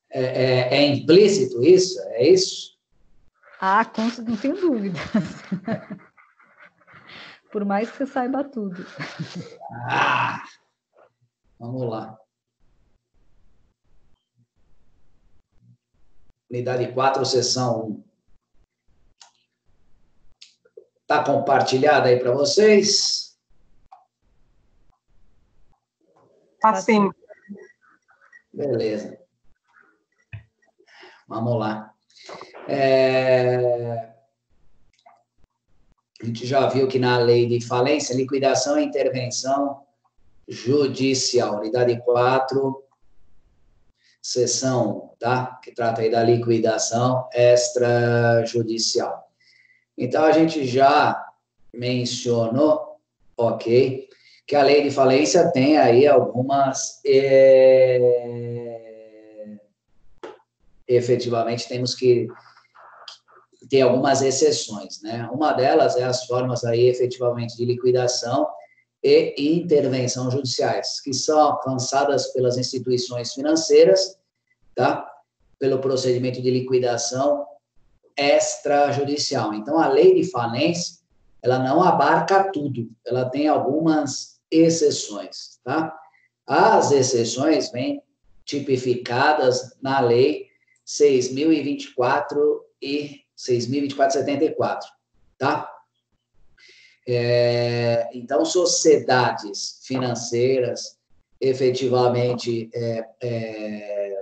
É implícito isso? É isso? Ah, não tenho dúvida. Por mais que você saiba tudo. Vamos lá. Unidade 4, seção 1. Está compartilhada aí para vocês? Assim. Beleza. Vamos lá. A gente já viu que na lei de falência, liquidação e intervenção judicial, unidade 4, seção 1, tá? Que trata aí da liquidação extrajudicial. Então, a gente já mencionou, ok, que a lei de falência tem aí algumas... efetivamente, temos que ter algumas exceções, né? Uma delas é as formas aí, efetivamente, de liquidação e intervenção judiciais, que são alcançadas pelas instituições financeiras, tá? Pelo procedimento de liquidação extrajudicial. Então, a lei de falência, ela não abarca tudo, ela tem algumas exceções, tá? As exceções vêm tipificadas na lei 6.024 e 6.024/74, tá? Então, sociedades financeiras, efetivamente,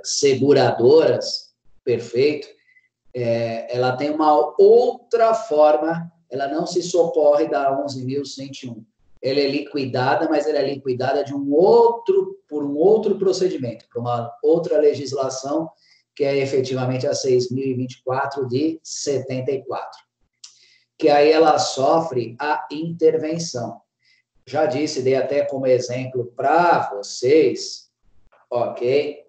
seguradoras, perfeito, ela tem uma outra forma, ela não se socorre da 11.101. Ela é liquidada, mas ela é liquidada por um outro procedimento, por uma outra legislação, que é efetivamente a 6.024/74, que aí ela sofre a intervenção. Já disse, dei até como exemplo para vocês, ok?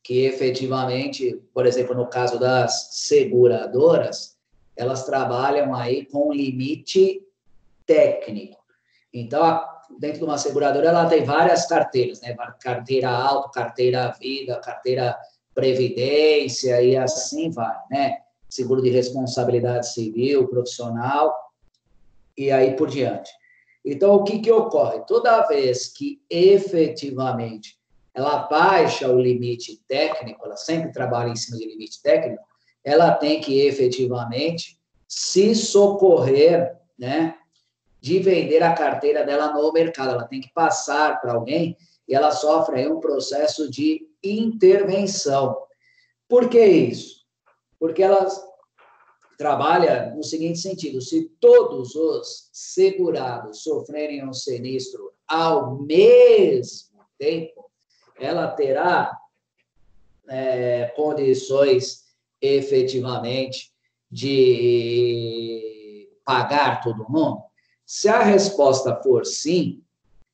Que efetivamente, por exemplo, no caso das seguradoras, elas trabalham aí com limite técnico. Então, dentro de uma seguradora, ela tem várias carteiras, né? Carteira auto, carteira vida, carteira previdência e assim vai, né? Seguro de responsabilidade civil, profissional e aí por diante. Então, o que ocorre? Toda vez que efetivamente ela baixa o limite técnico, ela sempre trabalha em cima de limite técnico, ela tem que efetivamente se socorrer, né, de vender a carteira dela no mercado. Ela tem que passar para alguém e ela sofre aí um processo de intervenção. Por que isso? Porque ela trabalha no seguinte sentido: se todos os segurados sofrerem um sinistro ao mesmo tempo, ela terá condições efetivamente de pagar todo mundo? Se a resposta for sim,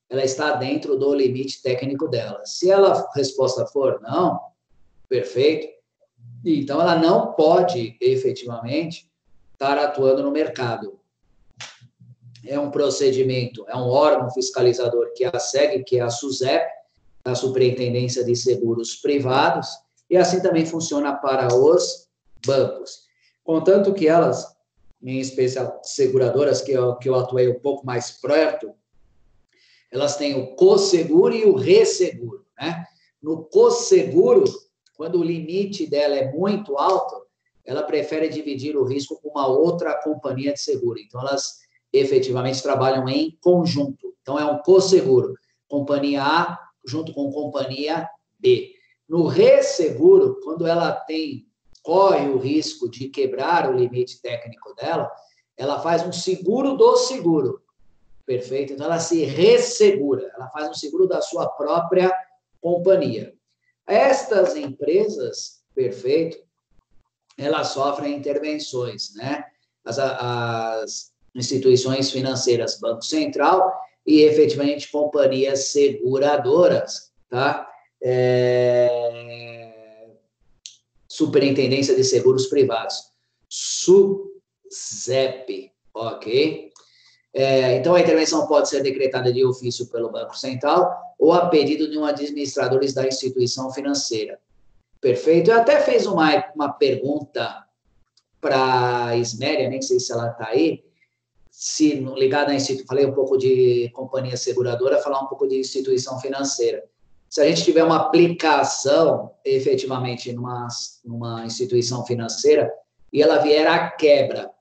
ela está dentro do limite técnico dela. Se a resposta for não, perfeito, então ela não pode efetivamente estar atuando no mercado. É um procedimento, é um órgão fiscalizador que a segue, que é a SUSEP, a Superintendência de Seguros Privados, e assim também funciona para os bancos. Contanto que elas, em especial seguradoras, que eu atuei um pouco mais perto, elas têm o cosseguro e o resseguro, né? No cosseguro, quando o limite dela é muito alto, ela prefere dividir o risco com uma outra companhia de seguro. Então, elas efetivamente trabalham em conjunto. Então, é um cosseguro. Companhia A junto com companhia B. No resseguro, quando ela corre o risco de quebrar o limite técnico dela, ela faz um seguro do seguro. Perfeito? Então, ela se ressegura. Ela faz um seguro da sua própria companhia. Estas empresas, perfeito, elas sofrem intervenções, né? As instituições financeiras, Banco Central e, efetivamente, companhias seguradoras, tá? Superintendência de Seguros Privados, SUSEP, ok? Então, a intervenção pode ser decretada de ofício pelo Banco Central ou a pedido de um administrador da instituição financeira. Perfeito? Eu até fiz uma pergunta para a Isméria, nem sei se ela está aí, se ligada à instituição, falei um pouco de companhia seguradora, falar um pouco de instituição financeira. Se a gente tiver uma aplicação, efetivamente, numa instituição financeira, e ela vier à quebra,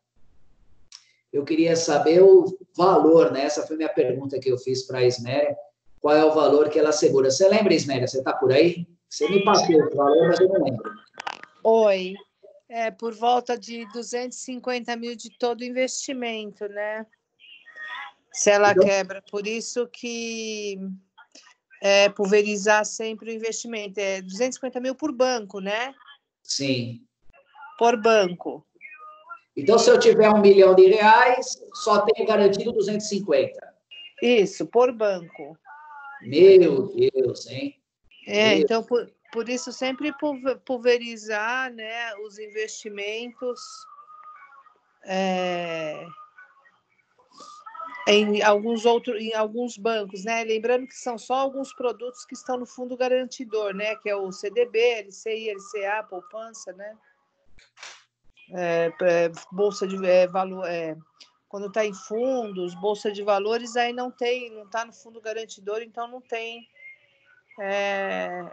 eu queria saber o valor, né? Essa foi minha pergunta que eu fiz para a Isméria, qual é o valor que ela segura. Você lembra, Isméria? Você está por aí? Você me passou o valor, mas eu não lembro. Oi. Por volta de 250 mil de todo investimento, né? Se ela quebra. Por isso que pulverizar sempre o investimento. 250 mil por banco, né? Sim. Por banco. Então, se eu tiver R$1 milhão, só tenho garantido 250. Isso, por banco. Meu Deus, hein? Então, por isso, sempre pulverizar, né, os investimentos em alguns bancos, né? Lembrando que são só alguns produtos que estão no fundo garantidor, né? Que é o CDB, LCI, LCA, poupança, né? Bolsa de valor, quando está em fundos, bolsa de valores, aí não está no fundo garantidor, então não tem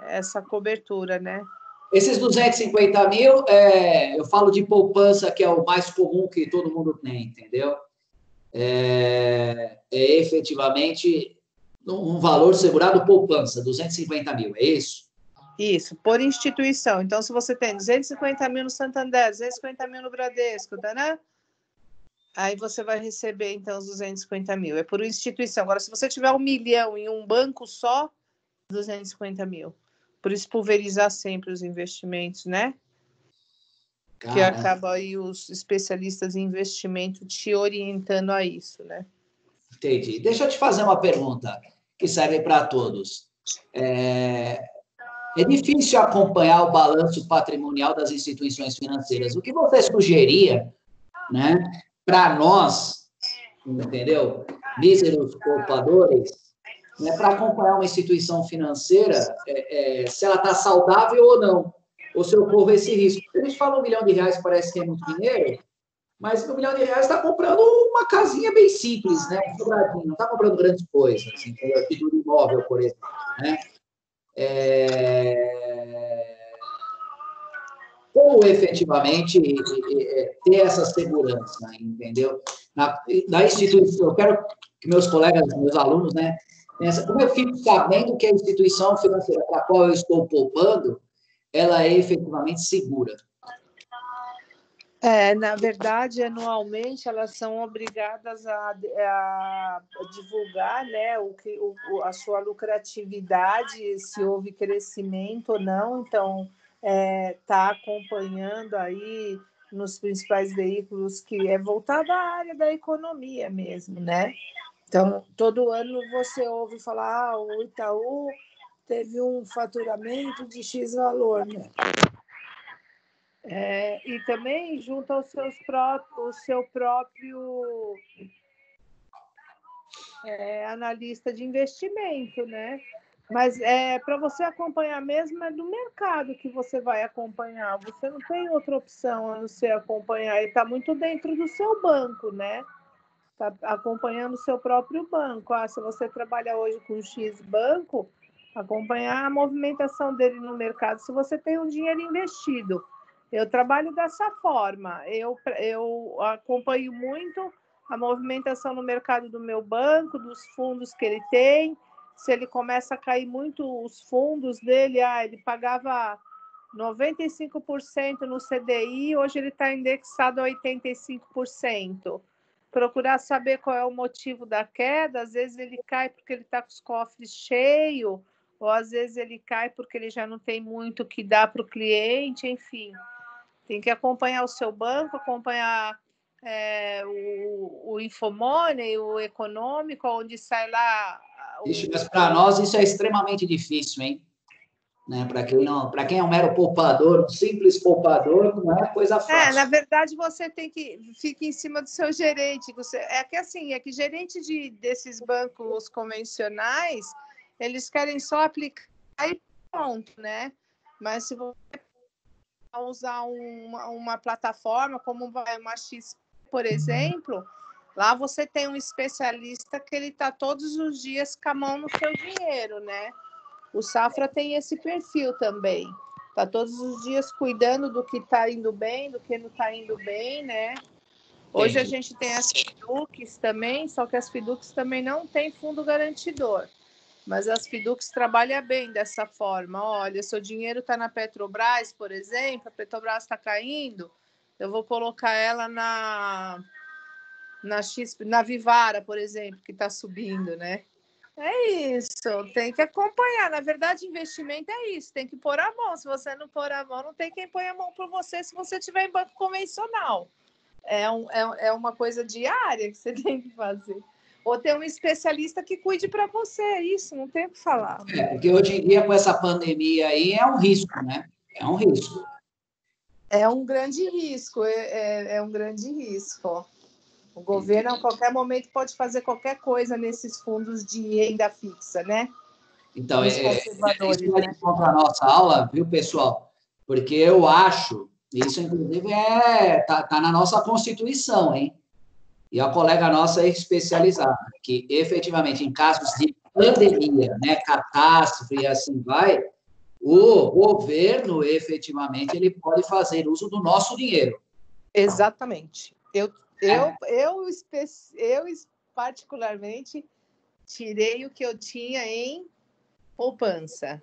essa cobertura, né? Esses 250 mil, eu falo de poupança, que é o mais comum que todo mundo tem, entendeu? Efetivamente um valor segurado poupança, 250 mil, é isso? Isso, por instituição. Então, se você tem 250 mil no Santander, 250 mil no Bradesco, né? Aí você vai receber, então, os 250 mil. É por instituição. Agora, se você tiver 1 milhão em um banco só, 250 mil. Por isso, pulverizar sempre os investimentos, né? Que acaba aí os especialistas em investimento te orientando a isso, né? Entendi. Deixa eu te fazer uma pergunta que serve para todos. É difícil acompanhar o balanço patrimonial das instituições financeiras. O que você sugeria, né, para nós, entendeu? Míseros poupadores, né, para acompanhar uma instituição financeira, se ela está saudável ou não, ou se eu corro esse risco. A gente fala R$1 milhão, parece que é muito dinheiro, mas R$1 milhão está comprando uma casinha bem simples, né? Um sobradinho, não está comprando grandes coisas, entendeu? Título imóvel, por exemplo, né? Como efetivamente ter essa segurança, entendeu? Na instituição, eu quero que meus colegas, meus alunos, né? Como eu fico sabendo que a instituição financeira para a qual eu estou poupando, ela é efetivamente segura? Na verdade, anualmente elas são obrigadas a divulgar, né, a sua lucratividade, se houve crescimento ou não. Então, está acompanhando aí nos principais veículos que é voltado à área da economia mesmo, né? Então, todo ano você ouve falar, o Itaú teve um faturamento de X valor, né? E também junto ao seu próprio analista de investimento, né? Mas para você acompanhar mesmo, é do mercado que você vai acompanhar. Você não tem outra opção a não ser acompanhar. E está muito dentro do seu banco, né? Está acompanhando o seu próprio banco. Se você trabalha hoje com X banco, acompanhar a movimentação dele no mercado, se você tem um dinheiro investido. Eu trabalho dessa forma. Eu acompanho muito a movimentação no mercado do meu banco, dos fundos que ele tem. Se ele começa a cair muito os fundos dele, ele pagava 95% no CDI, hoje ele está indexado a 85%. Procurar saber qual é o motivo da queda. Às vezes ele cai porque ele está com os cofres cheios, ou às vezes ele cai porque ele já não tem muito que dar para o cliente, enfim. Tem que acompanhar o seu banco, acompanhar o Infomoney, o econômico, onde sai lá... Mas para nós isso é extremamente difícil, hein? né? Para quem é um mero poupador, um simples poupador, não é coisa fácil. Na verdade, você tem que ficar em cima do seu gerente. É que gerente desses bancos convencionais, eles querem só aplicar e pronto, né? Mas se você usar uma plataforma como uma X, por exemplo, lá você tem um especialista que ele está todos os dias com a mão no seu dinheiro, né? O Safra tem esse perfil também. Está todos os dias cuidando do que está indo bem, do que não está indo bem, né? Hoje a gente tem as Fiducs também, só que as Fiducs também não têm fundo garantidor. Mas as Fiducs trabalham bem dessa forma. Olha, seu dinheiro está na Petrobras, por exemplo, a Petrobras está caindo, eu vou colocar ela na Vivara, por exemplo, que está subindo, né? É isso, tem que acompanhar. Na verdade, investimento é isso, tem que pôr a mão. Se você não pôr a mão, não tem quem põe a mão por você se você estiver em banco convencional. É uma coisa diária que você tem que fazer. Ou ter um especialista que cuide para você, é isso, não tem o que falar. Porque hoje em dia, com essa pandemia aí, é um risco, né? É um risco. É um grande risco, é um grande risco. O governo, a qualquer momento, pode fazer qualquer coisa nesses fundos de renda fixa, né? Então, Os conservadores, isso vai para a nossa aula, viu, pessoal? Porque eu acho, isso inclusive tá na nossa Constituição, hein? E a colega nossa é especializada, que efetivamente, em casos de pandemia, né, catástrofe e assim vai, o governo, efetivamente, ele pode fazer uso do nosso dinheiro. Exatamente. Eu particularmente, tirei o que eu tinha em poupança.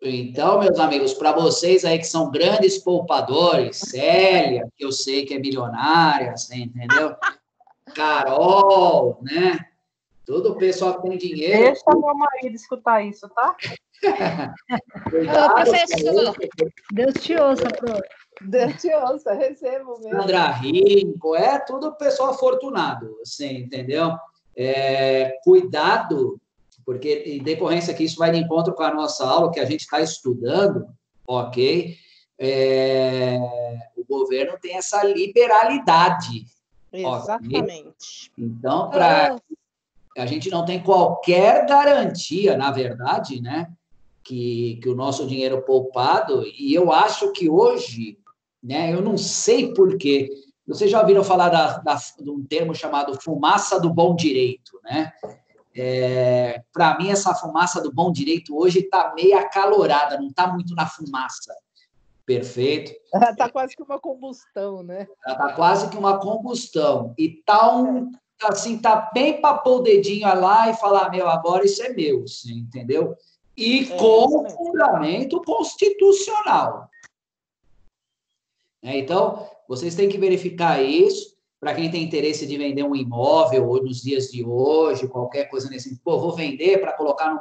Então, meus amigos, para vocês aí que são grandes poupadores, Célia, que eu sei que é milionária, você entendeu? Carol, né? Todo o pessoal que tem dinheiro. Deixa meu marido escutar isso, tá? Cuidado, professor. Deus te ouça, Pro. Deus te ouça, recebo mesmo. Sandra Rinco, tudo pessoal afortunado, assim, entendeu? Cuidado, porque em decorrência que isso vai de encontro com a nossa aula, que a gente está estudando, ok? O governo tem essa liberalidade. Exatamente. Okay? Então, a gente não tem qualquer garantia, na verdade, né? Que o nosso dinheiro poupado, e eu acho que hoje, né? Eu não sei por quê. Vocês já ouviram falar de um termo chamado fumaça do bom direito, né? Para mim, essa fumaça do bom direito hoje está meio acalorada, não está muito na fumaça. Perfeito? Está quase que uma combustão, né? Está quase que uma combustão. E assim, tá bem para pôr o dedinho lá e falar, agora isso é meu, você entendeu? E com fundamento constitucional. Então, vocês têm que verificar isso. Para quem tem interesse de vender um imóvel ou nos dias de hoje, qualquer coisa nesse... vou vender para colocar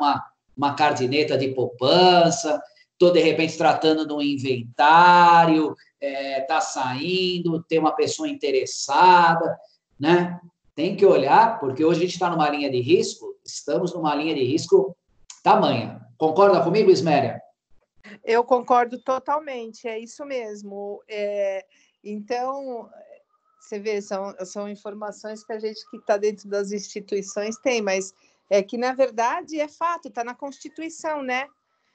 numa caderneta de poupança, estou, de repente, tratando de um inventário, está saindo, tem uma pessoa interessada, né? Tem que olhar, porque hoje a gente está numa linha de risco, estamos numa linha de risco tamanha. Concorda comigo, Isméria? Eu concordo totalmente, é isso mesmo. Então, você vê, são informações que a gente que está dentro das instituições tem, mas é que, na verdade, é fato, está na Constituição, né?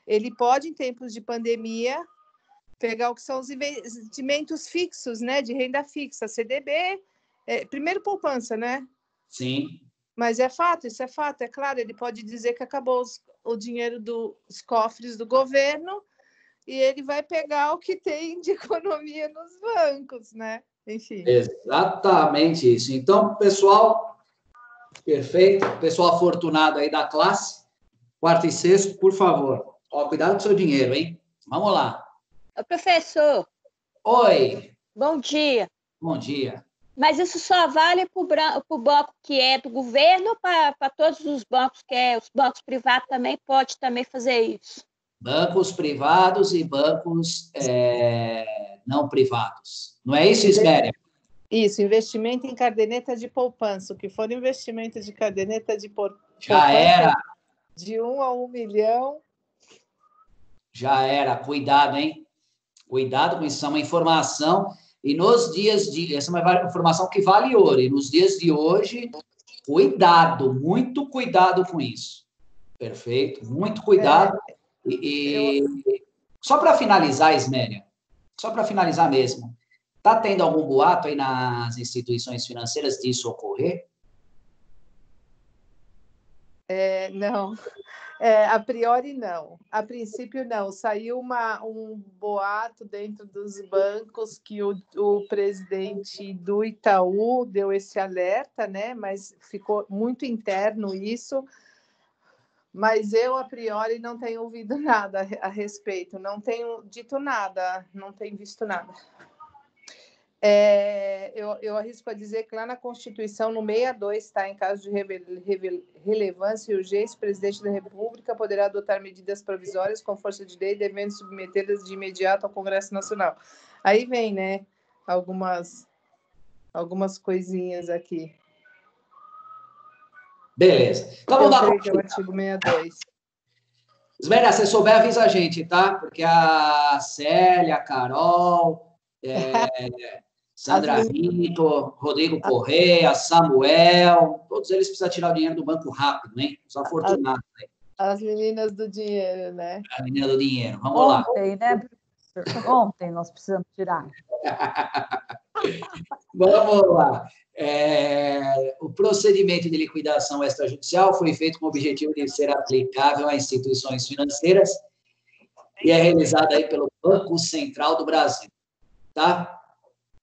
Ele pode, em tempos de pandemia, pegar o que são os investimentos fixos, né? De renda fixa, CDB, primeiro poupança, né? Sim. Mas isso é fato, é claro, ele pode dizer que acabou o dinheiro dos cofres do governo e ele vai pegar o que tem de economia nos bancos, né? Enfim. Exatamente isso. Então, pessoal, perfeito, pessoal afortunado aí da classe, quarto e sexto, por favor, cuidado com o seu dinheiro, hein? Vamos lá. Professor. Oi. Bom dia. Bom dia. Mas isso só vale para o banco que é do governo ou para todos os bancos os bancos privados também pode também fazer isso? Bancos privados e bancos não privados. Não é isso, Isméria? Isso, investimento em caderneta de poupança. O que for investimento de caderneta de poupança já era. De 1 a 1 milhão. Já era. Cuidado, hein? Cuidado com isso. É uma informação. E nos dias de... Essa é uma informação que vale ouro. E nos dias de hoje, cuidado. Muito cuidado com isso. Perfeito? Muito cuidado. Só para finalizar, Isméria, só para finalizar mesmo, está tendo algum boato aí nas instituições financeiras disso ocorrer? Não, a priori não. A princípio não. Saiu um boato dentro dos bancos que o presidente do Itaú deu esse alerta, né? Mas ficou muito interno isso. Mas eu, a priori, não tenho ouvido nada a respeito, não tenho dito nada, não tenho visto nada. Eu arrisco a dizer que lá na Constituição, no 62, está, em caso de relevância e urgência, o presidente da República poderá adotar medidas provisórias com força de lei, devendo submetê-las de imediato ao Congresso Nacional. Aí vem, né, algumas coisinhas aqui. Beleza. Então, vamos dar o artigo 62. Isméria, se souber, avisa a gente, tá? Porque a Célia, a Carol, Sandra Rito, Rodrigo Correia, Samuel, todos eles precisam tirar o dinheiro do banco rápido, hein? Os afortunados. As meninas do dinheiro, né? A menina do dinheiro. Vamos lá. Ontem, né, professor? Ontem nós precisamos tirar. Vamos lá. O procedimento de liquidação extrajudicial foi feito com o objetivo de ser aplicável a instituições financeiras e é realizado aí pelo Banco Central do Brasil, tá?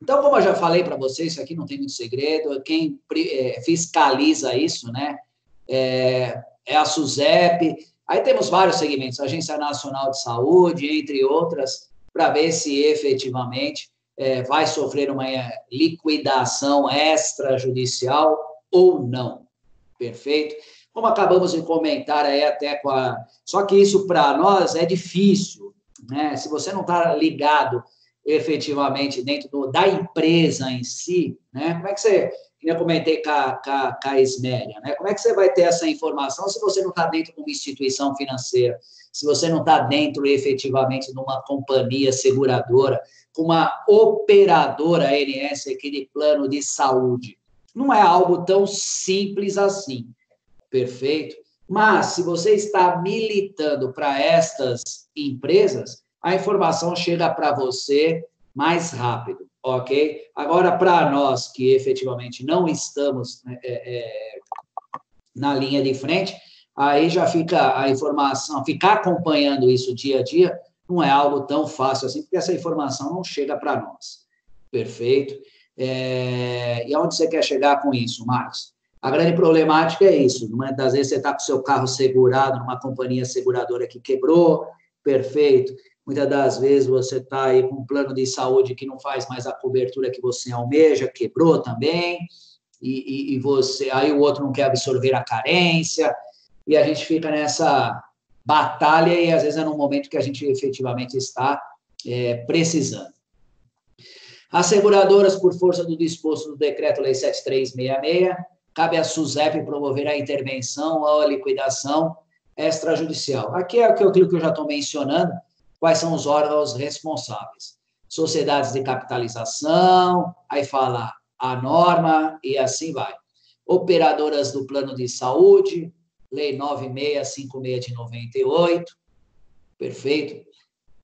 Então, como eu já falei para vocês, isso aqui não tem muito segredo, quem fiscaliza isso, né, é a SUSEP. Aí temos vários segmentos, Agência Nacional de Saúde, entre outras, para ver se efetivamente vai sofrer uma liquidação extrajudicial ou não. Perfeito? Como acabamos de comentar aí até com a... Só que isso para nós é difícil, né? Se você não está ligado efetivamente dentro da empresa em si, né? Como é que você... Eu comentei com a Isméria, né? Como é que você vai ter essa informação se você não está dentro de uma instituição financeira, se você não está dentro efetivamente de uma companhia seguradora, com uma operadora ANS aqui de plano de saúde? Não é algo tão simples assim, perfeito? Mas, se você está militando para estas empresas, a informação chega para você mais rápido, ok? Agora, para nós que efetivamente não estamos na linha de frente, aí já fica a informação, ficar acompanhando isso dia a dia não é algo tão fácil assim, porque essa informação não chega para nós. Perfeito? E aonde você quer chegar com isso, Marcos? A grande problemática é isso. Muitas das vezes você está com o seu carro segurado numa companhia seguradora que quebrou, perfeito. Muitas das vezes você está aí com um plano de saúde que não faz mais a cobertura que você almeja, quebrou também, e você, aí o outro não quer absorver a carência, e a gente fica nessa batalha, e às vezes é num momento que a gente efetivamente está precisando. As seguradoras, por força do disposto do Decreto-Lei 7366, cabe à SUSEP promover a intervenção ou a liquidação extrajudicial. Aqui é aquilo que eu já estou mencionando, quais são os órgãos responsáveis. Sociedades de capitalização, aí fala a norma e assim vai. Operadoras do plano de saúde, Lei 9656 de 98, perfeito.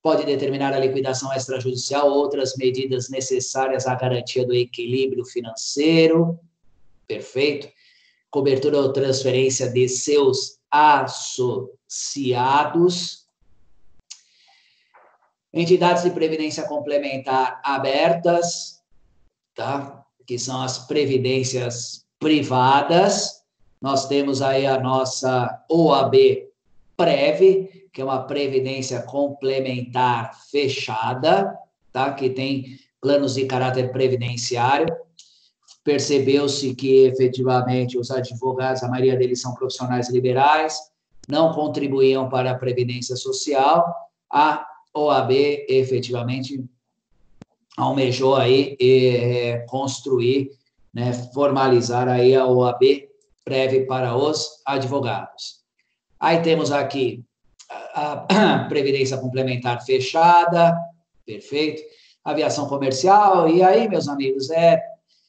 Pode determinar a liquidação extrajudicial ou outras medidas necessárias à garantia do equilíbrio financeiro, perfeito. Cobertura ou transferência de seus associados. Entidades de previdência complementar abertas, tá? Que são as previdências privadas. Nós temos aí a nossa OAB Prev, que é uma previdência complementar fechada, tá? Que tem planos de caráter previdenciário. Percebeu-se que, efetivamente, os advogados, a maioria deles são profissionais liberais, não contribuíam para a previdência social. A OAB, efetivamente, almejou aí construir, né, formalizar aí a OAB Prev para os advogados. Aí temos aqui a previdência complementar fechada, perfeito, aviação comercial, e aí, meus amigos,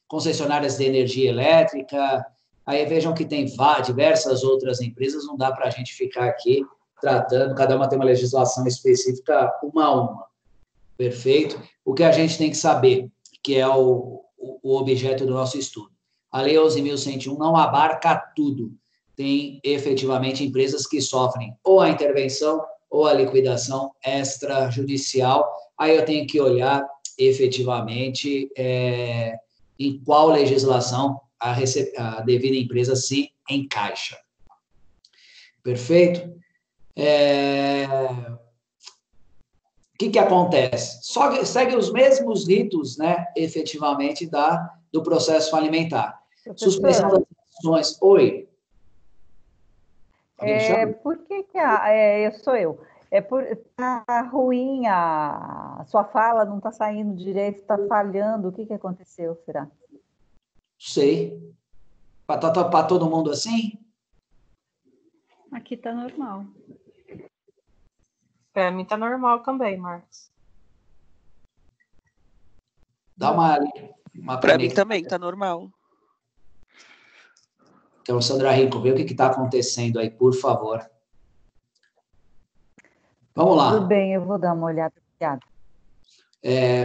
concessionárias de energia elétrica, aí vejam que tem diversas outras empresas, não dá para a gente ficar aqui tratando, cada uma tem uma legislação específica uma a uma, perfeito? O que a gente tem que saber, que é o objeto do nosso estudo. A Lei 11.101 não abarca tudo, tem efetivamente empresas que sofrem ou a intervenção ou a liquidação extrajudicial, aí eu tenho que olhar efetivamente em qual legislação a devida empresa se encaixa. Perfeito? O que acontece? Segue os mesmos ritos, né, efetivamente, do processo falimentar. Suspensão das ações. Oi. Por que sou eu? Tá ruim a sua fala, não está saindo direito, está falhando. O que aconteceu, será? Sei. Para todo mundo assim? Aqui tá normal. Para mim tá normal também, Marcos. Dá uma Para mim também tá normal. Então, Sandra Rico, vê o que está acontecendo aí, por favor. Vamos lá. Tudo bem, eu vou dar uma olhada. Obrigada.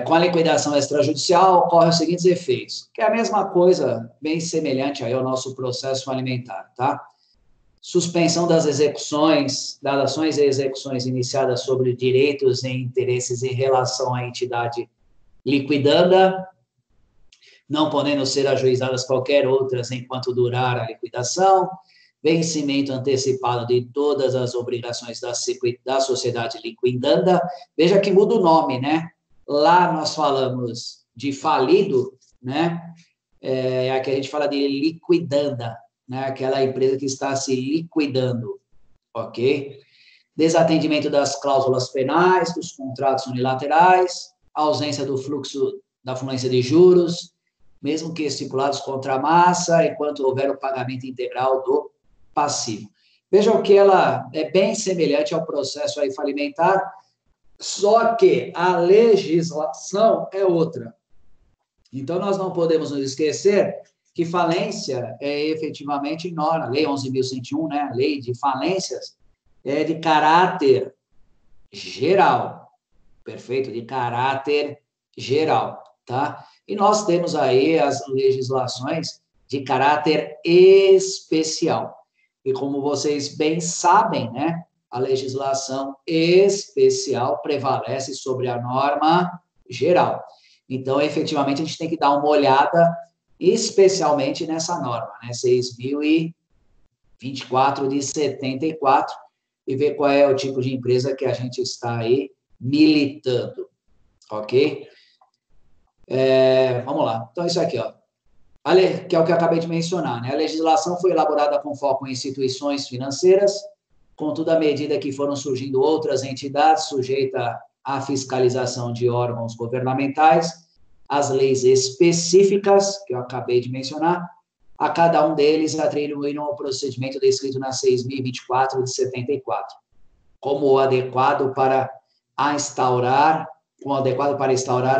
Com a liquidação extrajudicial, ocorrem os seguintes efeitos, que é a mesma coisa, bem semelhante aí ao nosso processo alimentar, tá? Suspensão das execuções, das ações e execuções iniciadas sobre direitos e interesses em relação à entidade liquidanda, não podendo ser ajuizadas qualquer outras enquanto durar a liquidação, vencimento antecipado de todas as obrigações da sociedade liquidanda. Veja que muda o nome, né? Lá nós falamos de falido, né? Aqui a gente fala de liquidanda, né? Aquela empresa que está se liquidando, ok? Desatendimento das cláusulas penais, dos contratos unilaterais, ausência do fluxo da fluência de juros, mesmo que estipulados contra a massa, enquanto houver o pagamento integral do passivo. Vejam que ela é bem semelhante ao processo aí falimentar, só que a legislação é outra. Então, nós não podemos nos esquecer que falência é efetivamente norma, a Lei 11.101, né, a Lei de Falências, é de caráter geral, perfeito? De caráter geral, tá? E nós temos aí as legislações de caráter especial. E como vocês bem sabem, né, a legislação especial prevalece sobre a norma geral. Então, efetivamente, a gente tem que dar uma olhada especialmente nessa norma, né, 6.024 de 74, e ver qual é o tipo de empresa que a gente está aí militando, ok? Vamos lá. Então, isso aqui, ó. Que é o que eu acabei de mencionar, né? A legislação foi elaborada com foco em instituições financeiras, contudo, à medida que foram surgindo outras entidades sujeitas à fiscalização de órgãos governamentais, as leis específicas, que eu acabei de mencionar, a cada um deles atribuíram o procedimento descrito na 6.024 de 74, como o adequado para instaurar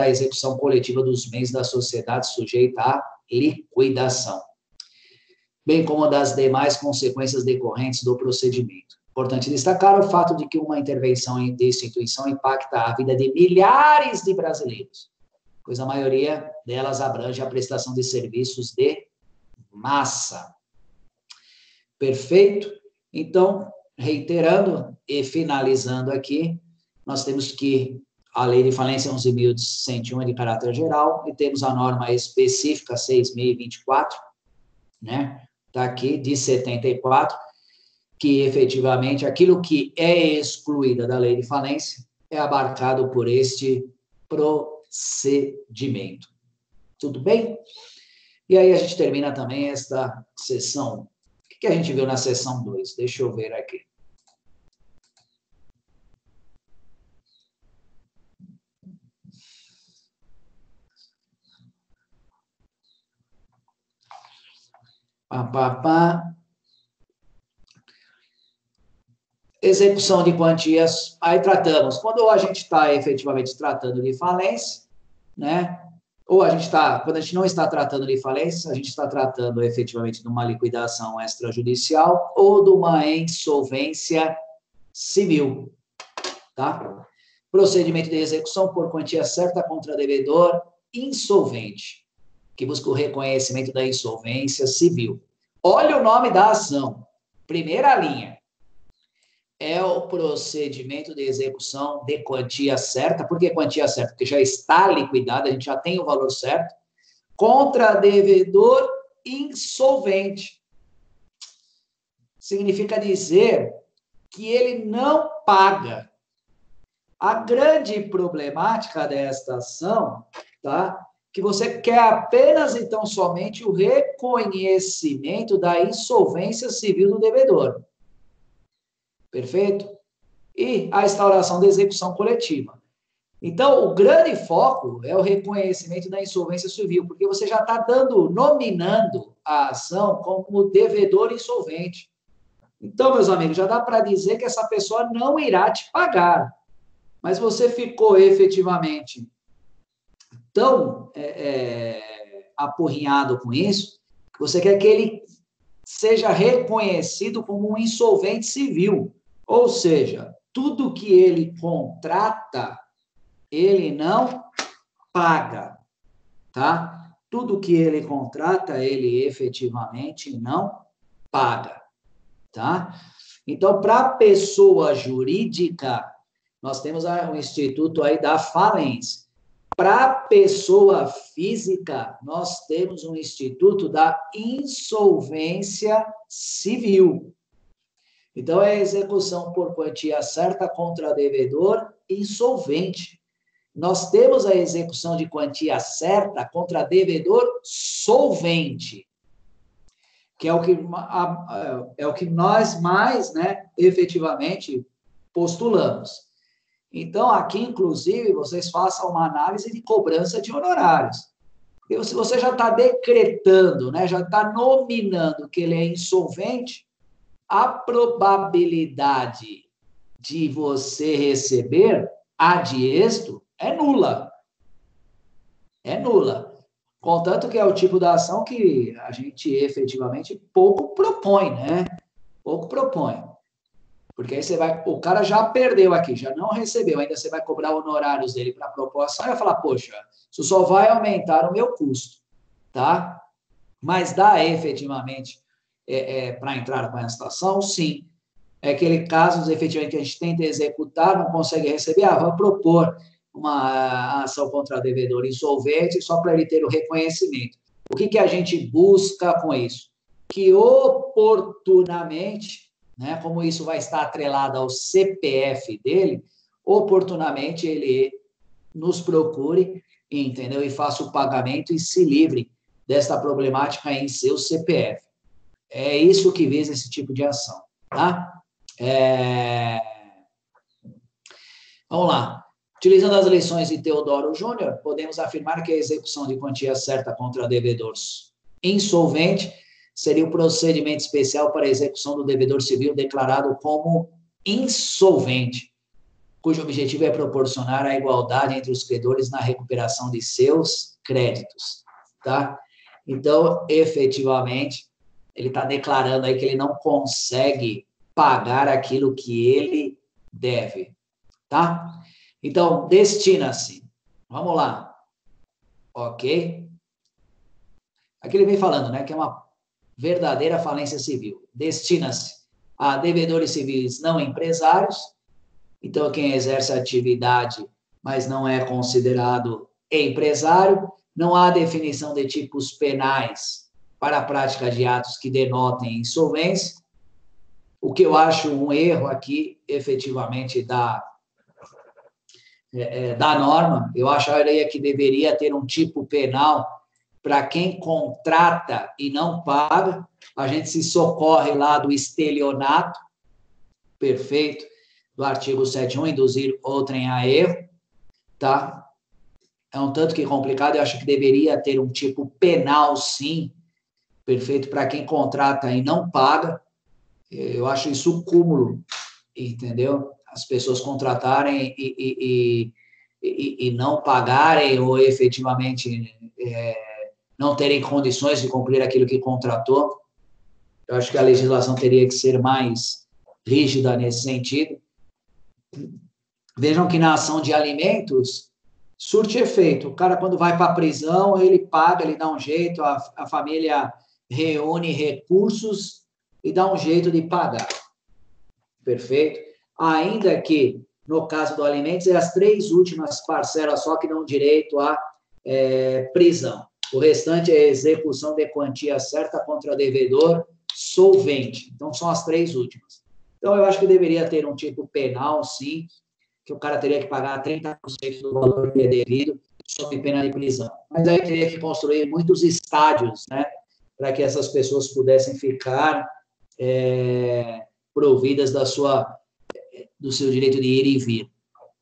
a execução coletiva dos bens da sociedade sujeita à liquidação, bem como das demais consequências decorrentes do procedimento. Importante destacar o fato de que uma intervenção de instituição impacta a vida de milhares de brasileiros, pois a maioria delas abrange a prestação de serviços de massa. Perfeito? Então, reiterando e finalizando aqui, nós temos que a Lei de Falência 11.101 é de caráter geral e temos a norma específica 6.024, né? Está aqui, de 74, que efetivamente aquilo que é excluída da Lei de Falência é abarcado por este procedimento. Tudo bem? E aí a gente termina também esta sessão. O que a gente viu na sessão 2? Deixa eu ver aqui. execução de quantias, aí tratamos, quando a gente está efetivamente tratando de falência, né? Ou quando a gente não está tratando de falência, a gente está tratando efetivamente de uma liquidação extrajudicial ou de uma insolvência civil, tá? Procedimento de execução por quantia certa contra devedor insolvente, que busca o reconhecimento da insolvência civil. Olha o nome da ação, primeira linha. É o procedimento de execução de quantia certa. Por que quantia certa? Porque já está liquidada, a gente já tem o valor certo, contra devedor insolvente. Significa dizer que ele não paga. A grande problemática desta ação, tá? Que você quer apenas, então, somente o reconhecimento da insolvência civil do devedor. Perfeito? E a instauração da execução coletiva. Então, o grande foco é o reconhecimento da insolvência civil, porque você já está nominando a ação como devedor insolvente. Então, meus amigos, já dá para dizer que essa pessoa não irá te pagar. Mas você ficou efetivamente tão apurrinhado com isso, que você quer que ele seja reconhecido como um insolvente civil. Ou seja, tudo que ele contrata, ele não paga, tá? Tudo que ele contrata, ele efetivamente não paga, tá? Então, para a pessoa jurídica, nós temos um instituto aí da falência. Para a pessoa física, nós temos um instituto da insolvência civil. Então, é a execução por quantia certa contra devedor insolvente. Nós temos a execução de quantia certa contra devedor solvente, que é o que nós mais, né, efetivamente postulamos. Então, aqui, inclusive, vocês façam uma análise de cobrança de honorários. E se você já está decretando, né, já está nominando que ele é insolvente, a probabilidade de você receber ad êxito é nula. É nula. Contanto que é o tipo da ação que a gente efetivamente pouco propõe, né? Pouco propõe. Porque aí o cara já perdeu aqui, já não recebeu, ainda você vai cobrar honorários dele para a proposta, e vai falar, poxa, isso só vai aumentar o meu custo, tá? Mas dá efetivamente para entrar com essa ação, sim. É aquele caso, efetivamente, que a gente tenta executar, não consegue receber, vamos propor uma ação contra devedor insolvente só para ele ter o reconhecimento. O que a gente busca com isso? Que oportunamente, né, como isso vai estar atrelado ao CPF dele, oportunamente ele nos procure, entendeu? E faça o pagamento e se livre desta problemática em seu CPF. É isso que visa esse tipo de ação, tá? Vamos lá. Utilizando as lições de Teodoro Júnior, podemos afirmar que a execução de quantia certa contra devedor insolvente seria o procedimento especial para a execução do devedor civil declarado como insolvente, cujo objetivo é proporcionar a igualdade entre os credores na recuperação de seus créditos, tá? Então, efetivamente, ele está declarando aí que ele não consegue pagar aquilo que ele deve, tá? Então, destina-se. Vamos lá. Ok? Aqui ele vem falando, né, que é uma verdadeira falência civil. Destina-se a devedores civis não empresários, então quem exerce atividade, mas não é considerado empresário, não há definição de tipos penais para a prática de atos que denotem insolvência, o que eu acho um erro aqui, efetivamente, da norma. Eu acharia que deveria ter um tipo penal para quem contrata e não paga. A gente se socorre lá do estelionato, perfeito, do artigo 7.1, induzir outrem a erro, tá? É um tanto que complicado, eu acho que deveria ter um tipo penal, sim, perfeito, para quem contrata e não paga. Eu acho isso o cúmulo, entendeu? As pessoas contratarem e não pagarem ou efetivamente não terem condições de cumprir aquilo que contratou. Eu acho que a legislação teria que ser mais rígida nesse sentido. Vejam que na ação de alimentos surte efeito. O cara, quando vai para a prisão, ele paga, ele dá um jeito, a família reúne recursos e dá um jeito de pagar. Perfeito? Ainda que, no caso do alimentos, é as 3 últimas parcelas só que dão direito à prisão. O restante é execução de quantia certa contra devedor solvente. Então, são as 3 últimas. Então, eu acho que deveria ter um tipo penal, sim, que o cara teria que pagar 30% do valor que é devido sob pena de prisão. Mas aí teria que construir muitos estádios, né, para que essas pessoas pudessem ficar providas do seu direito de ir e vir,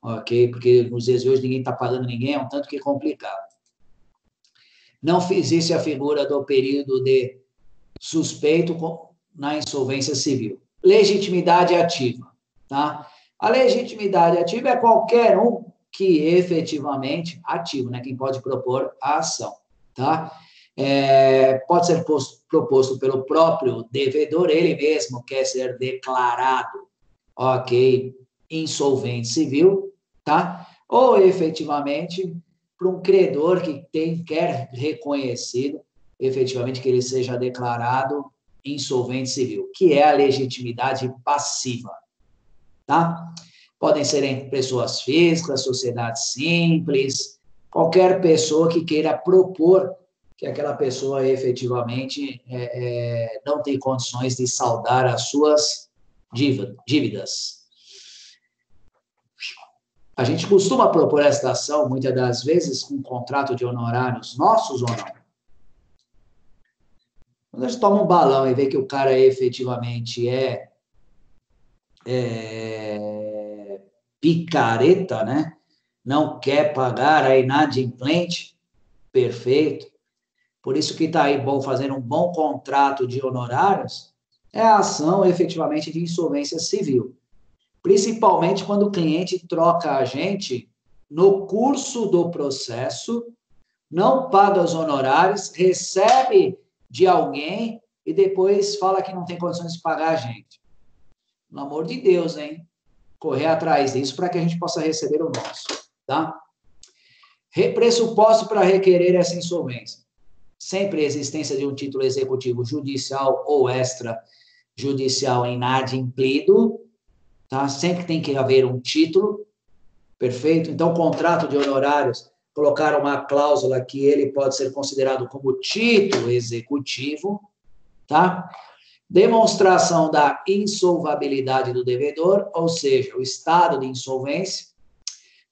ok? Porque nos dias de hoje ninguém está pagando ninguém, é um tanto que complicado. Não existe a figura do período de suspeito na insolvência civil. Legitimidade ativa, tá? A legitimidade ativa é qualquer um que efetivamente, ativo, né? Quem pode propor a ação, tá? Pode ser proposto pelo próprio devedor, ele mesmo quer ser declarado, ok, insolvente civil, tá? Ou efetivamente para um credor que quer reconhecido efetivamente que ele seja declarado insolvente civil, que é a legitimidade passiva, tá? Podem ser pessoas físicas, sociedades simples, qualquer pessoa que queira propor que aquela pessoa efetivamente não tem condições de saldar as suas dívidas. A gente costuma propor esta ação, muitas das vezes, com contrato de honorários nossos ou não? Quando a gente toma um balão e vê que o cara efetivamente picareta, né? Não quer pagar a inadimplente, perfeito. Por isso que está aí bom fazer um bom contrato de honorários, é a ação efetivamente de insolvência civil. Principalmente quando o cliente troca a gente no curso do processo, não paga os honorários, recebe de alguém e depois fala que não tem condições de pagar a gente. Pelo amor de Deus, hein? Correr atrás disso para que a gente possa receber o nosso, tá? Pressuposto para requerer essa insolvência. Sempre a existência de um título executivo judicial ou extrajudicial inadimplido, tá? Sempre tem que haver um título, perfeito? Então, contrato de honorários, colocar uma cláusula que ele pode ser considerado como título executivo, tá? Demonstração da insolvabilidade do devedor, ou seja, o estado de insolvência.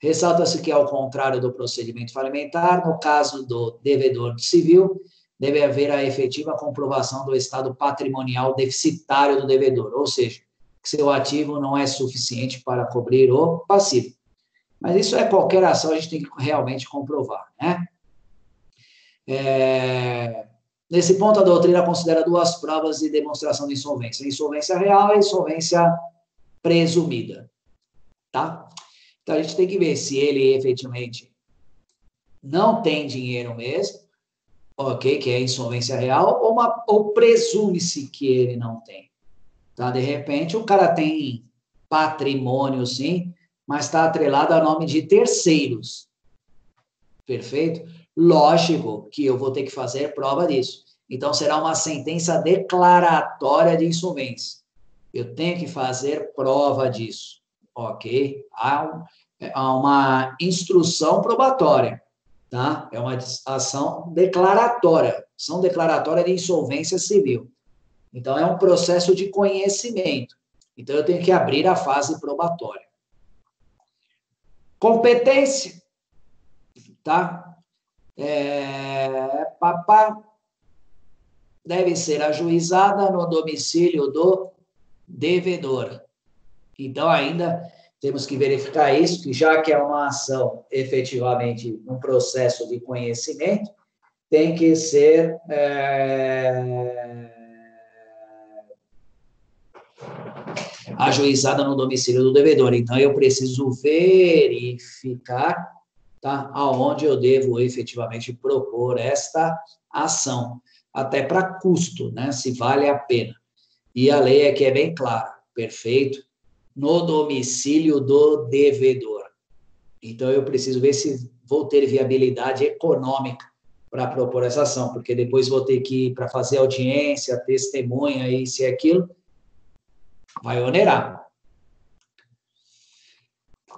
Ressalta-se que, ao contrário do procedimento falimentar, no caso do devedor civil, deve haver a efetiva comprovação do estado patrimonial deficitário do devedor, ou seja, que seu ativo não é suficiente para cobrir o passivo. Mas isso é qualquer ação, a gente tem que realmente comprovar, né? Nesse ponto, a doutrina considera 2 provas de demonstração de insolvência: a insolvência real e a insolvência presumida, tá? Então, a gente tem que ver se ele efetivamente não tem dinheiro mesmo, ok, que é insolvência real, ou presume-se que ele não tem. Tá? De repente, o cara tem patrimônio, sim, mas está atrelado a nome de terceiros. Perfeito? Lógico que eu vou ter que fazer prova disso. Então, será uma sentença declaratória de insolvência. Eu tenho que fazer prova disso. Ok? Há uma instrução probatória. Tá? É uma ação declaratória. Ação declaratória de insolvência civil. Então, é um processo de conhecimento. Então, eu tenho que abrir a fase probatória. Competência, tá? Deve ser ajuizada no domicílio do devedor. Então, ainda temos que verificar isso, que já que é uma ação efetivamente um processo de conhecimento, tem que ser ajuizada no domicílio do devedor. Então, eu preciso verificar, tá, aonde eu devo efetivamente propor esta ação, até para custo, né, se vale a pena. E a lei aqui é bem clara, perfeito, no domicílio do devedor. Então, eu preciso ver se vou ter viabilidade econômica para propor essa ação, porque depois vou ter que ir para fazer audiência, testemunha, isso e aquilo, vai onerar.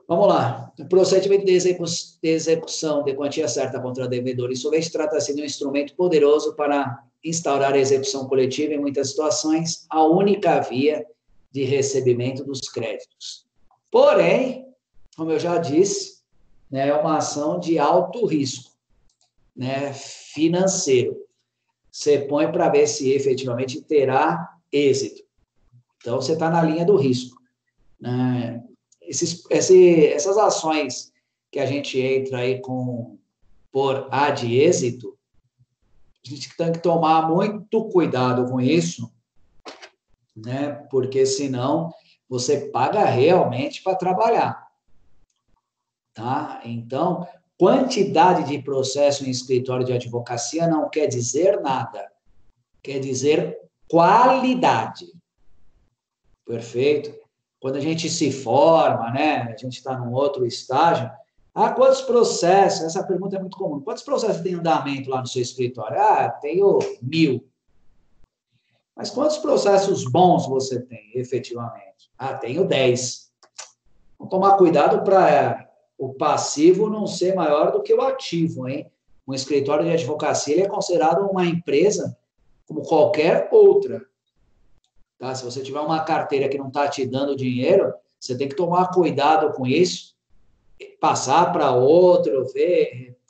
Vamos lá. O procedimento de execução de quantia certa contra devedor insolvente trata-se de um instrumento poderoso para instaurar a execução coletiva em muitas situações, a única via de recebimento dos créditos. Porém, como eu já disse, né, é uma ação de alto risco, né, financeiro. Você põe para ver se efetivamente terá êxito. Então, você está na linha do risco. Né? Essas ações que a gente entra aí por A de êxito, a gente tem que tomar muito cuidado com isso, né? Porque senão você paga realmente para trabalhar. Tá? Então, quantidade de processo em escritório de advocacia não quer dizer nada. Quer dizer qualidade. Perfeito? Quando a gente se forma, né? A gente está num outro estágio. Quantos processos? Essa pergunta é muito comum. Quantos processos tem em andamento lá no seu escritório? Tenho 1000. Mas quantos processos bons você tem, efetivamente? Tenho 10. Vamos tomar cuidado para o passivo não ser maior do que o ativo, hein? Um escritório de advocacia ele é considerado uma empresa como qualquer outra. Tá? Se você tiver uma carteira que não está te dando dinheiro, você tem que tomar cuidado com isso, passar para outro,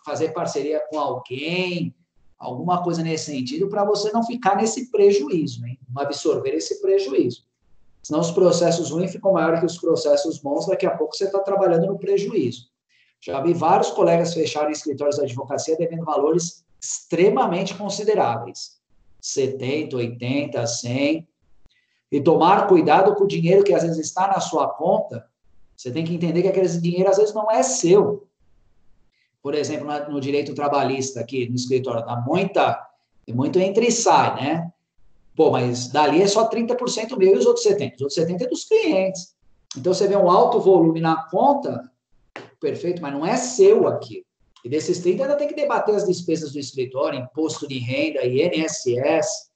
fazer parceria com alguém, alguma coisa nesse sentido, para você não ficar nesse prejuízo, hein? Não absorver esse prejuízo. Senão os processos ruins ficam maiores que os processos bons, daqui a pouco você está trabalhando no prejuízo. Já vi vários colegas fecharem escritórios de advocacia devendo valores extremamente consideráveis. 70, 80, 100. E tomar cuidado com o dinheiro que às vezes está na sua conta. Você tem que entender que aquele dinheiro às vezes não é seu. Por exemplo, no direito trabalhista aqui no escritório, tem muito entra e sai, né? Pô, mas dali é só 30% meu e os outros 70%. Os outros 70% é dos clientes. Então, você vê um alto volume na conta, perfeito, mas não é seu aqui. E desses 30% ainda tem que debater as despesas do escritório, imposto de renda, INSS,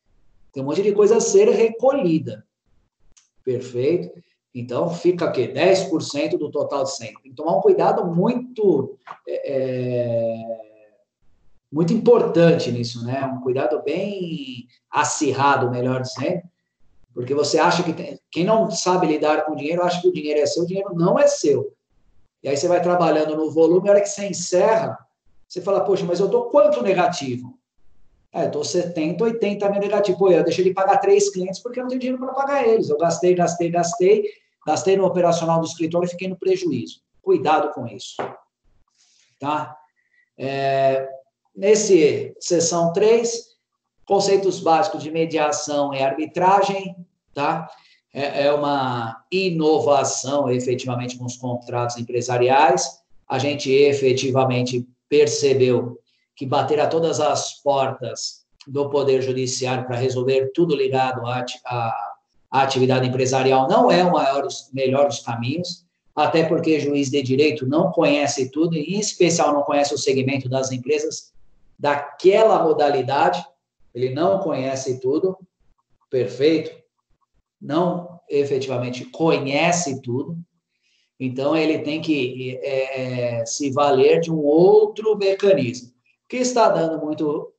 tem um monte de coisa a ser recolhida. Perfeito? Então, fica aqui, 10% do total de 100%. Tem que tomar um cuidado muito importante nisso, né? Um cuidado bem acirrado, melhor dizendo, porque você acha que quem não sabe lidar com o dinheiro, acha que o dinheiro é seu, o dinheiro não é seu. E aí você vai trabalhando no volume, a hora que você encerra, você fala, poxa, mas eu estou quanto negativo? Eu estou 70, 80 mil negativo. Pô, eu deixei de pagar 3 clientes porque eu não tenho dinheiro para pagar eles. Eu gastei no operacional do escritório e fiquei no prejuízo. Cuidado com isso. Tá? Nesse seção 3, conceitos básicos de mediação e arbitragem, tá? É uma inovação, efetivamente, com os contratos empresariais. A gente efetivamente percebeu que bater a todas as portas do Poder Judiciário para resolver tudo ligado à atividade empresarial não é o melhor dos caminhos, até porque juiz de direito não conhece tudo, e em especial não conhece o segmento das empresas daquela modalidade, ele não conhece tudo, perfeito? Não efetivamente conhece tudo, então ele tem que se valer de um outro mecanismo. O que está dando muito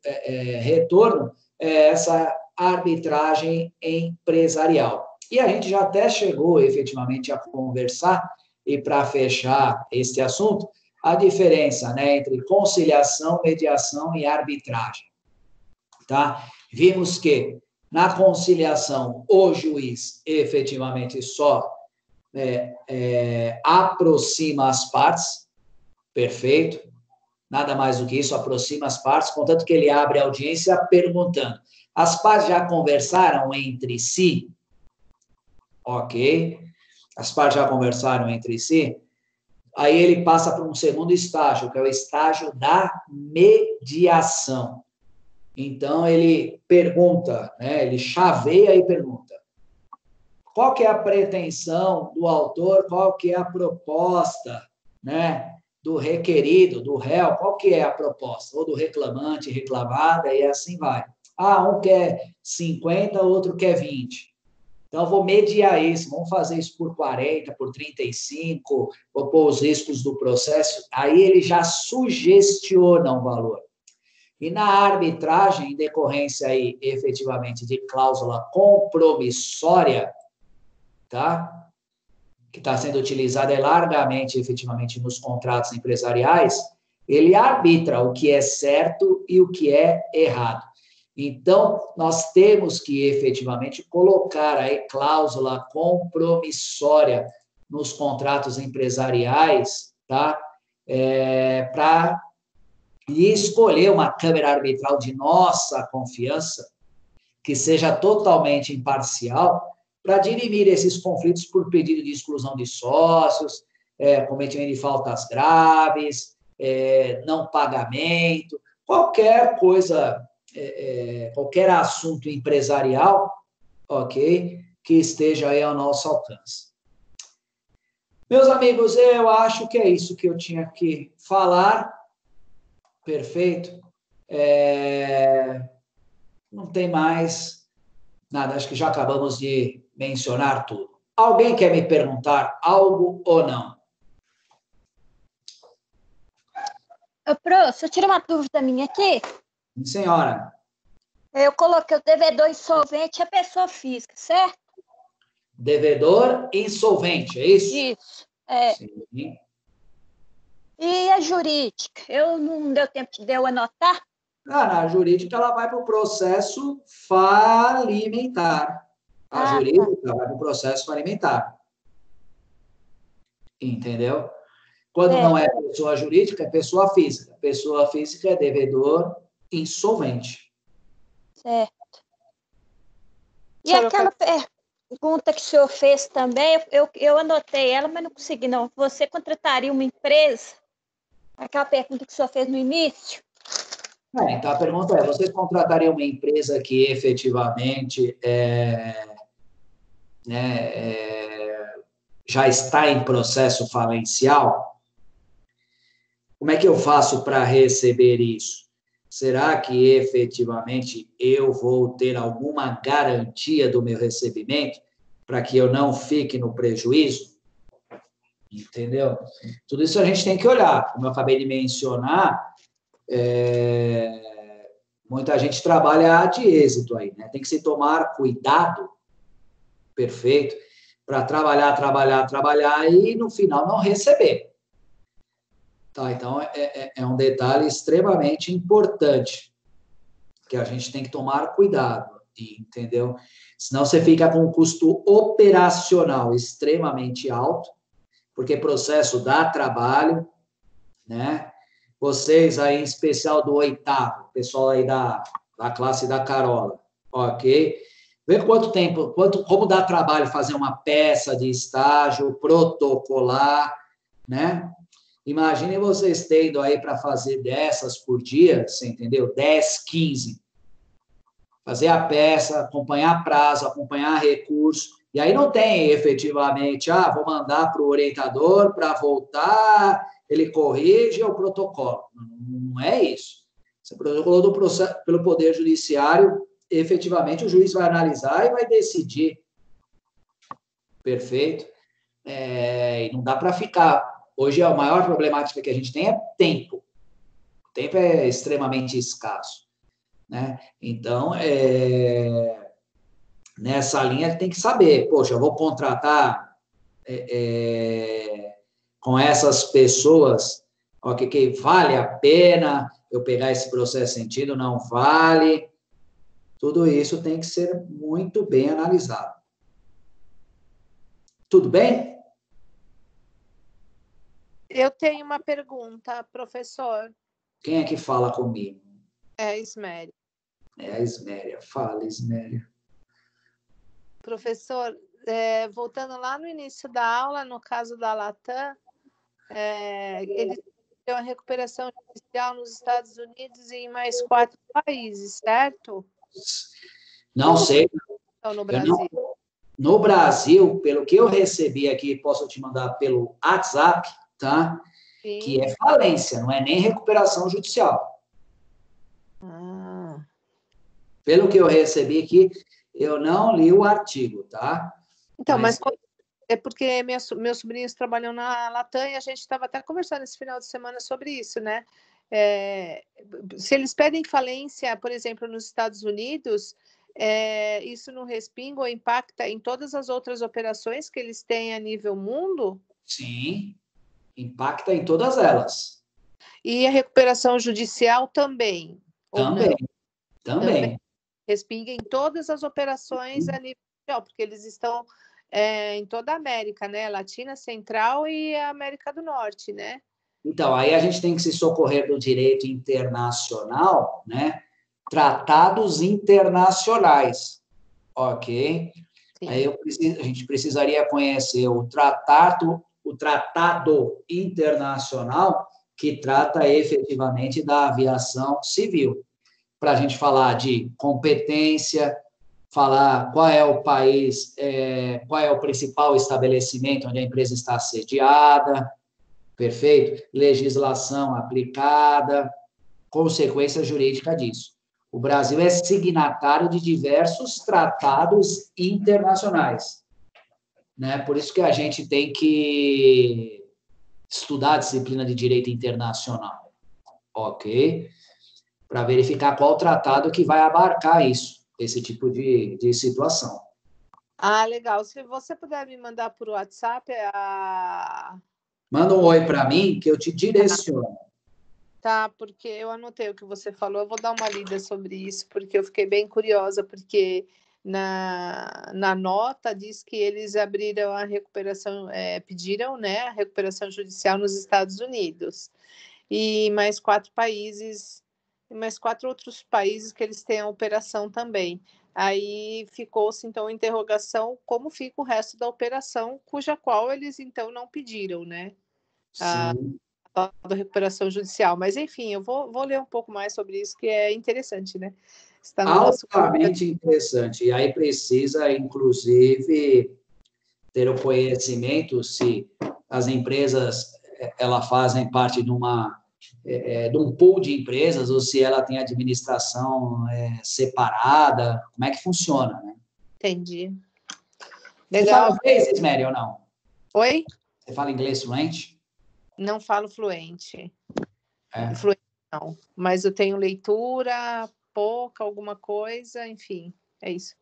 retorno é essa arbitragem empresarial. E a gente já até chegou efetivamente a conversar, e para fechar esse assunto, a diferença, né, entre conciliação, mediação e arbitragem. Tá? Vimos que na conciliação o juiz efetivamente só aproxima as partes, perfeito? Nada mais do que isso, aproxima as partes, contanto que ele abre a audiência perguntando: as partes já conversaram entre si? ok, as partes já conversaram entre si, aí ele passa para um segundo estágio, que é o estágio da mediação. Então, ele pergunta, né, ele chaveia e pergunta, qual que é a pretensão do autor, qual que é a proposta, né, do requerido, do réu, qual que é a proposta? Ou do reclamante, reclamada, e assim vai. Um quer 50, outro quer 20. Então, eu vou mediar isso, vamos fazer isso por 40, por 35, vou pôr os riscos do processo, aí ele já sugestiona um valor. E na arbitragem, em decorrência aí, efetivamente, de cláusula compromissória, tá? Que está sendo utilizada largamente, efetivamente, nos contratos empresariais, ele arbitra o que é certo e o que é errado. Então, nós temos que, efetivamente, colocar aí cláusula compromissória nos contratos empresariais, tá? Para escolher uma câmara arbitral de nossa confiança, que seja totalmente imparcial, para dirimir esses conflitos por pedido de exclusão de sócios, cometimento de faltas graves, não pagamento, qualquer coisa, qualquer assunto empresarial, ok, que esteja aí ao nosso alcance. Meus amigos, eu acho que é isso que eu tinha que falar. Perfeito. Não tem mais nada, acho que já acabamos de mencionar tudo. Alguém quer me perguntar algo ou não? Professor, eu tiro uma dúvida minha aqui. Sim, senhora. Eu coloquei o devedor insolvente e a pessoa física, certo? Devedor insolvente, é isso? Isso. Sim. E a jurídica? Eu não deu tempo de eu anotar? Na jurídica, ela vai para o processo falimentar. A jurídica vai para o processo falimentar. Entendeu? Quando não é pessoa jurídica, é pessoa física. Pessoa física é devedor insolvente. Certo. E aquela pergunta que o senhor fez também, eu anotei ela, mas não consegui, não. Você contrataria uma empresa? Aquela pergunta que o senhor fez no início? Então, a pergunta é, vocês contratariam uma empresa que efetivamente já está em processo falencial? Como é que eu faço para receber isso? Será que efetivamente eu vou ter alguma garantia do meu recebimento para que eu não fique no prejuízo? Entendeu? Tudo isso a gente tem que olhar. Como eu acabei de mencionar, muita gente trabalha ad êxito aí, né? Tem que se tomar cuidado, perfeito, para trabalhar e no final não receber. Tá, então, é um detalhe extremamente importante que a gente tem que tomar cuidado, entendeu? Senão você fica com um custo operacional extremamente alto, porque processo dá trabalho, né? Vocês aí, em especial do 8º, pessoal aí da classe da Carola, ok? Vê quanto tempo, como dá trabalho fazer uma peça de estágio, protocolar, né? Imaginem vocês tendo aí para fazer dessas por dia, você entendeu? 10, 15. Fazer a peça, acompanhar prazo, acompanhar recurso. E aí não tem efetivamente, vou mandar para o orientador para voltar, ele corrige o protocolo. Não é isso. Você protocolou do processo, pelo Poder Judiciário, efetivamente o juiz vai analisar e vai decidir. Perfeito? E não dá para ficar. Hoje, a maior problemática que a gente tem é tempo. O tempo é extremamente escasso, né? Então, nessa linha, tem que saber, poxa, eu vou contratar com essas pessoas, que vale a pena eu pegar esse processo sentido, não vale. Tudo isso tem que ser muito bem analisado. Tudo bem? Eu tenho uma pergunta, professor. Quem é que fala comigo? É a Isméria. É a Isméria. Fala, Isméria. Professor, voltando lá no início da aula, no caso da Latam, eles têm uma recuperação judicial nos Estados Unidos e em mais 4 países, certo? Não sei. Então, no Brasil. No Brasil, pelo que eu recebi aqui, posso te mandar pelo WhatsApp, tá? Sim. Que é falência, não é nem recuperação judicial. Pelo que eu recebi aqui, eu não li o artigo, tá? Então, mas é porque meus sobrinhos trabalham na Latam e a gente estava até conversando esse final de semana sobre isso, né? Se eles pedem falência, por exemplo, nos Estados Unidos, isso não respinga ou impacta em todas as outras operações que eles têm a nível mundo? Sim, impacta em todas elas. E a recuperação judicial também? Também. Respinga em todas as operações a nível mundial, porque eles estão em toda a América, né? Latina, Central e a América do Norte, né? Então, aí a gente tem que se socorrer do direito internacional, né? Tratados internacionais, ok? Sim. Aí a gente precisaria conhecer o tratado internacional que trata efetivamente da aviação civil, para a gente falar de competência, falar qual é o país, qual é o principal estabelecimento onde a empresa está sediada, perfeito? Legislação aplicada, consequência jurídica disso. O Brasil é signatário de diversos tratados internacionais, né? Por isso que a gente tem que estudar a disciplina de direito internacional, ok? Para verificar qual tratado que vai abarcar isso, esse tipo de situação. Legal. Se você puder me mandar por WhatsApp, Manda um oi para mim que eu te direciono. Tá, porque eu anotei o que você falou, eu vou dar uma lida sobre isso, porque eu fiquei bem curiosa, porque na nota diz que eles abriram a recuperação, pediram, né, a recuperação judicial nos Estados Unidos, e mais 4 países, e mais 4 outros países que eles têm a operação também. Aí ficou-se, então, a interrogação, como fica o resto da operação, cuja qual eles, então, não pediram, né? Sim. Da recuperação judicial, mas enfim, eu vou ler um pouco mais sobre isso, que é interessante, né? Está no altamente interessante, e aí precisa, inclusive, ter o conhecimento se as empresas elas fazem parte de um pool de empresas, ou se ela tem administração separada, como é que funciona, né? Entendi. Legal. Você fala inglês, Isméria, ou não? Oi? Você fala inglês fluente? Não falo fluente. Fluente não, mas eu tenho leitura, pouca, alguma coisa, enfim, é isso.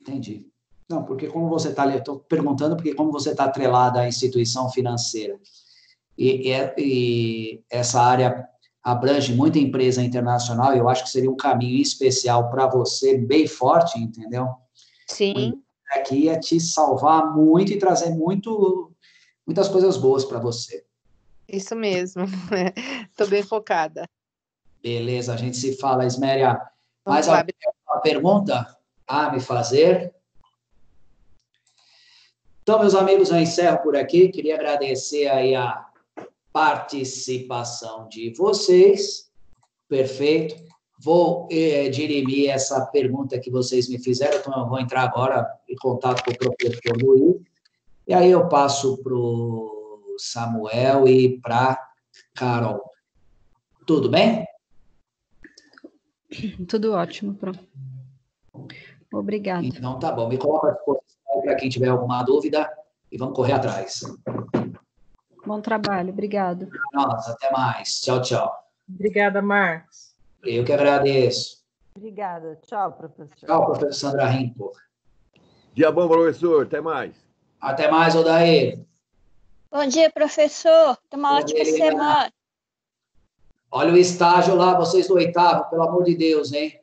Entendi. Não, porque como você está... Estou perguntando porque como você está atrelada à instituição financeira e essa área abrange muita empresa internacional, eu acho que seria um caminho especial para você, bem forte, entendeu? Sim. Aqui ia te salvar muito e trazer muitas coisas boas para você. Isso mesmo. Estou bem focada. Beleza, a gente se fala, Isméria. Mais alguma pergunta a me fazer? Então, meus amigos, eu encerro por aqui. Queria agradecer aí a participação de vocês. Perfeito. Vou dirimir essa pergunta que vocês me fizeram, então eu vou entrar agora em contato com o professor Luiz, e aí eu passo para o Samuel e para a Carol. Tudo bem? Tudo ótimo, pronto. Obrigada. Então, tá bom. Me coloca à disposição para quem tiver alguma dúvida e vamos correr atrás. Bom trabalho, obrigado. Nossa, até mais. Tchau, tchau. Obrigada, Marcos. Eu que agradeço. Obrigada. Tchau, professor. Tchau, professor Sandra Rimpo. Dia bom, professor. Até mais. Até mais, Odair. Bom dia, professor. Tenha uma ótima semana. Olha o estágio lá, vocês do 8º, pelo amor de Deus, hein?